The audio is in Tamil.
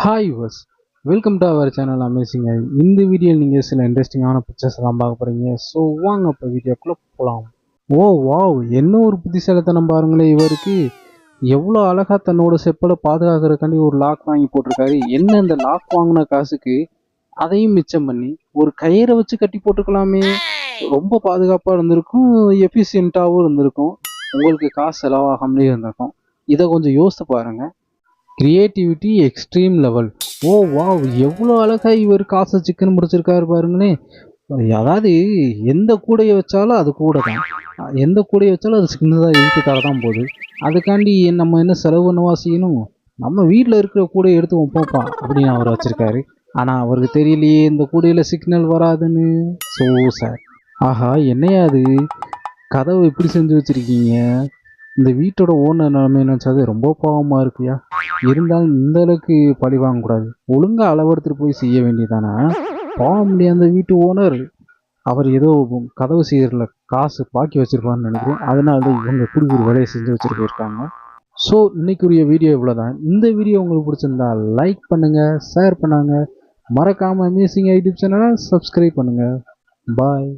Hi guys welcome to our channel amazing eye. இந்த வீடியோவில் நீங்கள் சில இன்ட்ரெஸ்டிங்கான பிக்சர்ஸ் தான் பார்க்க போகிறீங்க. ஸோ வாங்க இப்போ வீடியோக்குள்ளே போகலாம். ஓ வாவ், என்ன ஒரு புத்திசாலித்தனம் பாருங்களேன். இவருக்கு எவ்வளோ அழகாக தன்னோட செப்பலை பாதுகாக்கிறதுக்காண்டி ஒரு லாக் வாங்கி போட்டிருக்காரு. என்ன இந்த லாக் வாங்கின காசுக்கு அதையும் மிச்சம் பண்ணி ஒரு கயிறை வச்சு கட்டி போட்டுக்கலாமே. ரொம்ப பாதுகாப்பாக இருந்திருக்கும், எஃபிஷியண்ட்டாகவும் இருந்திருக்கும், உங்களுக்கு காசு செலவாகாமலே இருந்திருக்கும். இதை கொஞ்சம் யோசித்து பாருங்கள். Creativity extreme level. ஓ வாவ், எவ்வளோ அழகாக இவர் காசை சிக்கன் முடிச்சிருக்காரு பாருங்களேன். அதாவது எந்த கூடையை வச்சாலும் அது கூட தான், எந்த கூடையை வச்சாலும் அது சின்னதாக இழுத்துக்காக தான் போகுது. அதுக்காண்டி நம்ம என்ன செலவு பண்ணவா செய்யணும், நம்ம வீட்டில் இருக்கிற கூடையை எடுத்து வைப்போம்ப்பா அப்படின்னு அவர் வச்சுருக்காரு. ஆனால் அவருக்கு தெரியலையே இந்த கூடையில் சிக்னல் வராதுன்னு. ஸோ சார், ஆஹா என்னையா அது, கதவை இப்படி செஞ்சு வச்சுருக்கீங்க. இந்த வீட்டோட ஓனர் நிலைமை நினச்சாது ரொம்ப பாவமாக இருக்குயா. இருந்தாலும் இந்த அளவுக்கு பழி வாங்கக்கூடாது, ஒழுங்காக அளவெடுத்துட்டு போய் செய்ய வேண்டியதானே. பாவம் இல்லையா அந்த வீட்டு ஓனர். அவர் ஏதோ கதவு செய்யறதுல காசு பாக்கி வச்சிருப்பான்னு நினைக்கிறேன். அதனால தான் இவங்க இப்படி ஒரு வேலையை செஞ்சு வச்சுட்டு போயிருக்காங்க. ஸோ இன்னைக்குரிய வீடியோ இவ்வளோதான். இந்த வீடியோ உங்களுக்கு பிடிச்சிருந்தா லைக் பண்ணுங்கள், ஷேர் பண்ணுங்க, மறக்காமல் அமேசிங் ஐ யூடியூப் சேனலை சப்ஸ்கிரைப் பண்ணுங்கள். பாய்.